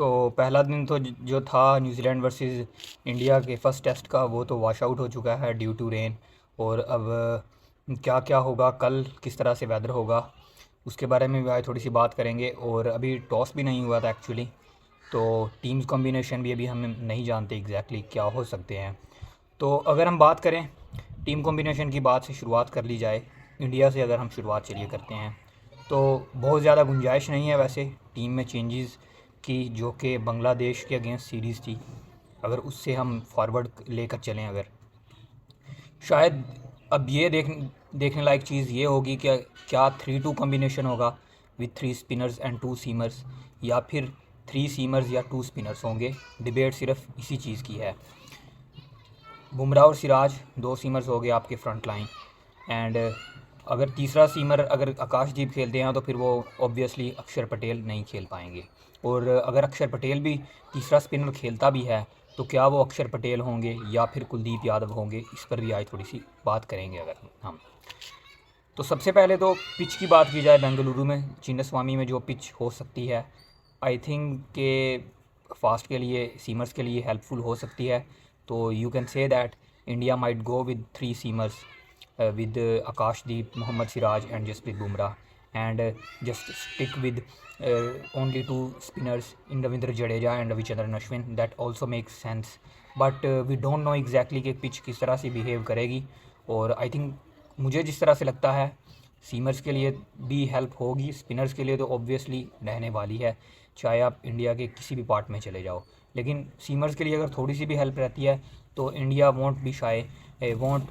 पहला दिन तो जो था न्यूजीलैंड वर्सेस इंडिया के फ़र्स्ट टेस्ट का, वो तो वॉश आउट हो चुका है ड्यू टू रेन। और अब क्या क्या होगा कल, किस तरह से वेदर होगा, उसके बारे में भी आज थोड़ी सी बात करेंगे। और अभी टॉस भी नहीं हुआ था एक्चुअली, तो टीम्स कॉम्बिनेशन भी अभी हम नहीं जानते एग्जैक्टली क्या हो सकते हैं। तो अगर हम बात करें टीम कॉम्बिनेशन की, बात से शुरुआत कर ली जाए। इंडिया से अगर हम शुरुआत चलिए करते हैं, तो बहुत ज़्यादा गुंजाइश नहीं है वैसे टीम में चेंजेस की, जो कि बांग्लादेश के अगेंस्ट सीरीज़ थी। अगर उससे हम फॉरवर्ड लेकर चलें, अगर शायद अब ये देखने लायक चीज़ ये होगी कि क्या 3-2 कॉम्बिनेशन होगा विथ 3 स्पिनर्स एंड 2 सीमर्स, या फिर 3 सीमर्स या 2 स्पिनर्स होंगे। डिबेट सिर्फ इसी चीज़ की है। बुमराह और सिराज 2 सीमर्स हो गए आपके फ्रंट लाइन। एंड अगर तीसरा सीमर अगर आकाशदीप खेलते हैं तो फिर वो ऑब्वियसली अक्षर पटेल नहीं खेल पाएंगे। और अगर अक्षर पटेल भी तीसरा स्पिनर खेलता भी है, तो क्या वो अक्षर पटेल होंगे या फिर कुलदीप यादव होंगे, इस पर भी आज थोड़ी सी बात करेंगे अगर हम। तो सबसे पहले तो पिच की बात की जाए, बेंगलुरु में चिन्नास्वामी में जो पिच हो सकती है, आई थिंक के फास्ट के लिए, सीमर्स के लिए हेल्पफुल हो सकती है। तो you can say that India might go with 3 seamers with Akashdeep, Mohammad Siraj and Jasprit Bumrah, and just stick with only 2 spinners in Ravindra Jadeja and Ravichandran Ashwin. That also makes sense, but we don't know exactly कि pitch किस तरह से behave करेगी। और I think मुझे जिस तरह से लगता है सीमर्स के लिए भी हेल्प होगी, स्पिनर्स के लिए तो ऑब्वियसली रहने वाली है, चाहे आप इंडिया के किसी भी पार्ट में चले जाओ। लेकिन सीमर्स के लिए अगर थोड़ी सी भी हेल्प रहती है तो India won't be shy, won't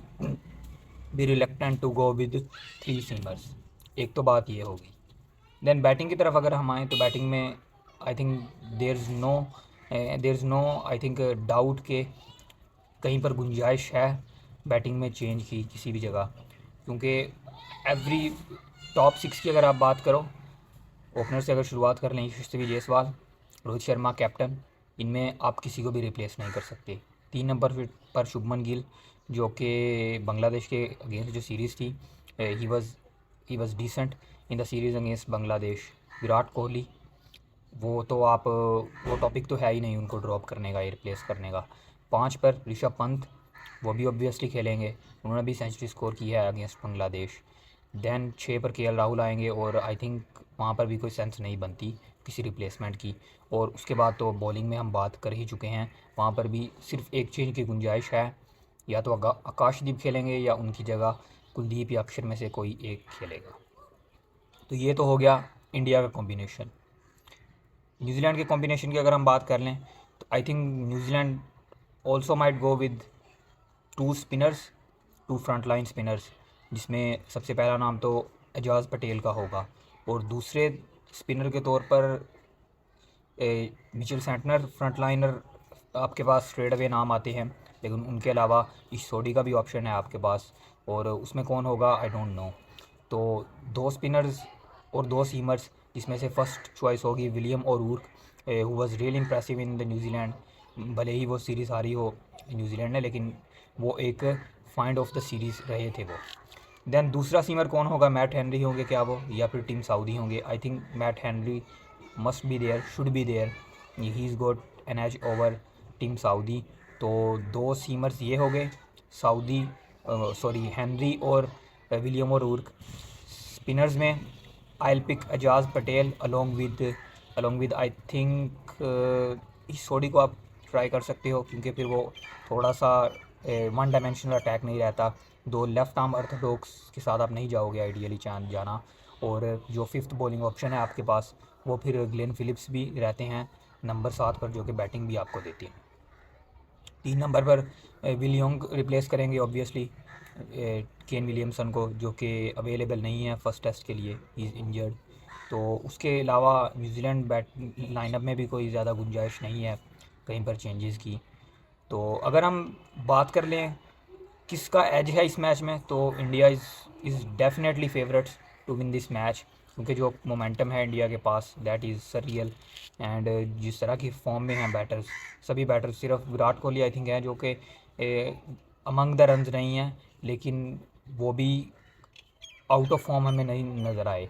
be reluctant to go with 3 seamers. एक तो बात ये होगी। देन बैटिंग की तरफ अगर हम आएँ, तो बैटिंग में I think there is no I think doubt के कहीं पर गुंजाइश है बैटिंग में चेंज की किसी भी जगह, क्योंकि एवरी टॉप 6 की अगर आप बात करो, ओपनर से अगर शुरुआत कर लें, यशस्वी जायसवाल, रोहित शर्मा कैप्टन, इनमें आप किसी को भी रिप्लेस नहीं कर सकते। 3 नंबर पर शुभमन गिल, जो कि बांग्लादेश के अगेंस्ट जो सीरीज़ थी, he was decent in the series against Bangladesh. Virat Kohli, वो तो आप, वो टॉपिक तो है ही नहीं उनको ड्रॉप करने का या रिप्लेस करने का। 5 पर ऋषभ पंत, वो भी ऑब्वियसली खेलेंगे, उन्होंने भी सेंचुरी स्कोर की है अगेंस्ट बांग्लादेश। देन 6 पर के राहुल आएंगे, और आई थिंक वहाँ पर भी कोई सेंस नहीं बनती किसी रिप्लेसमेंट की। और उसके बाद तो बॉलिंग में हम बात कर ही चुके हैं, वहाँ पर भी सिर्फ एक चेंज की गुंजाइश है, या तो आकाशदीप खेलेंगे या उनकी जगह कुलदीप या अक्षर में से कोई एक खेलेगा। तो ये तो हो गया इंडिया का कॉम्बिनेशन। न्यूजीलैंड के कॉम्बिनेशन की अगर हम बात कर लें, तो I think New Zealand also might go with 2 spinners, 2 front line spinners, जिसमें सबसे पहला नाम तो एजाज़ पटेल का होगा, और दूसरे स्पिनर के तौर पर मिचेल सेंटनर, फ्रंट लाइनर आपके पास स्ट्रेट अवे नाम आते हैं, लेकिन उनके अलावा इस सोडी का भी ऑप्शन है आपके पास, और उसमें कौन होगा आई डोंट नो। तो 2 स्पिनर्स और 2 सीमर्स, जिसमें से फर्स्ट चॉइस होगी विलियम और would, who was really impressive in the New Zealand. भले ही वो सीरीज़ हारी हो न्यूजीलैंड ने, लेकिन वो एक फाइंड ऑफ द सीरीज़ रहे थे वो। देन दूसरा सीमर कौन होगा, मैट हेनरी होंगे क्या वो, या फिर टीम साउदी होंगे। I think Matt Henry must be there, should be there, he is got an edge over Tim Southee. तो 2 सीमर्स ये हो गए, साउदी, सॉरी हेनरी और विलियम और उर्क। स्पिनर्स में I will pick Ajaz Patel along with I think Ish Sodhi को आप try कर सकते हो, क्योंकि फिर वो थोड़ा सा वन डायमेंशनल अटैक नहीं रहता। 2 लेफ़्ट आर्म अर्थोडॉक्स के साथ आप नहीं जाओगे आइडियली जाना। और जो 5th बॉलिंग ऑप्शन है आपके पास, वो फिर ग्लेन फिलिप्स भी रहते हैं नंबर 7 पर, जो कि बैटिंग भी आपको देती हैं। 3 नंबर पर विल यंग रिप्लेस करेंगे ऑब्वियसली केन विलियमसन को, जो कि अवेलेबल नहीं है फर्स्ट टेस्ट के लिए, ही इज़ इंजर्ड। तो उसके अलावा न्यूजीलैंड बैट लाइनअप में भी कोई ज़्यादा गुंजाइश नहीं है कहीं पर चेंजेस की। तो अगर हम बात कर लें किसका एज है इस मैच में, तो India is definitely favourites to win this match, क्योंकि जो मोमेंटम है इंडिया के पास दैट इज़ सरियल। एंड जिस तरह की फॉर्म में हैं बैटर्स, सभी बैटर्स, सिर्फ विराट कोहली आई थिंक है जो कि अमंग द रन्स नहीं हैं, लेकिन वो भी आउट ऑफ फॉर्म हमें नहीं नज़र आए।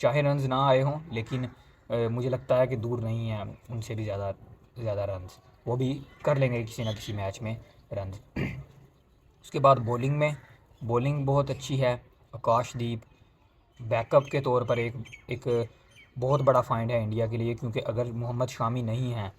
चाहे रन्स ना आए हों, लेकिन मुझे लगता है कि दूर नहीं है उनसे भी ज़्यादा ज़्यादा रन्स, वो भी कर लेंगे किसी ना किसी मैच में रन्स। उसके बाद बॉलिंग बहुत अच्छी है। आकाशदीप बैकअप के तौर पर एक बहुत बड़ा फाइंड है इंडिया के लिए, क्योंकि अगर मोहम्मद शामी नहीं हैं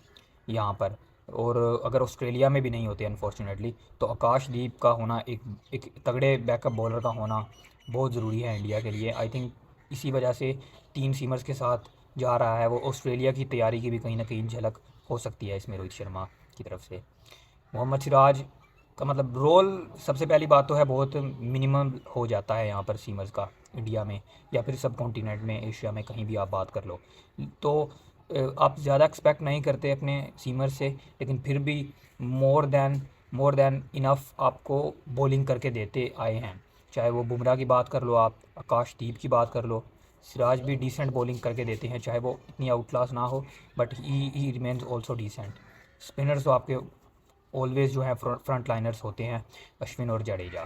यहाँ पर, और अगर ऑस्ट्रेलिया में भी नहीं होते अनफॉर्चुनेटली, तो आकाशदीप का होना एक तगड़े बैकअप बॉलर का होना बहुत ज़रूरी है इंडिया के लिए। आई थिंक इसी वजह से 3 सीमर्स के साथ जा रहा है वो। ऑस्ट्रेलिया की तैयारी की भी कहीं ना कहीं झलक हो सकती है इसमें रोहित शर्मा की तरफ से। मोहम्मद सिराज का मतलब रोल, सबसे पहली बात तो है, बहुत मिनिमम हो जाता है यहाँ पर सीमर्स का इंडिया में, या फिर सब कॉन्टिनेंट में, एशिया में कहीं भी आप बात कर लो। तो आप ज़्यादा एक्सपेक्ट नहीं करते अपने सीमर से, लेकिन फिर भी मोर देन इनफ आपको बॉलिंग करके देते आए हैं। चाहे वो बुमराह की बात कर लो, आप आकाशदीप की बात कर लो, सिराज भी डिसेंट बॉलिंग करके देते हैं, चाहे वो इतनी आउट क्लास ना हो, but he remains also decent. Spinners तो आपके ऑलवेज़ जो है फ्रंट लाइनर्स होते हैं, अश्विन और जडेजा।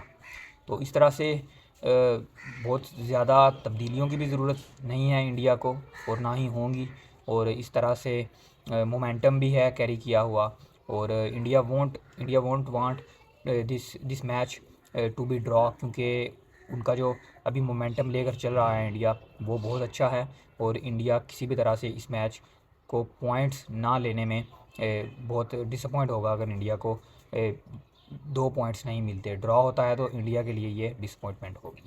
तो इस तरह से बहुत ज़्यादा तब्दीलियों की भी ज़रूरत नहीं है इंडिया को, और ना ही होंगी। और इस तरह से मोमेंटम भी है कैरी किया हुआ, और India won't want this match to be draw, क्योंकि उनका जो अभी मोमेंटम लेकर चल रहा है इंडिया, वो बहुत अच्छा है। और इंडिया किसी भी तरह से इस मैच को पॉइंट्स ना लेने में बहुत डिसअपॉइंट होगा अगर इंडिया को 2 पॉइंट्स नहीं मिलते। ड्रॉ होता है तो इंडिया के लिए ये डिसअपॉइंटमेंट होगी।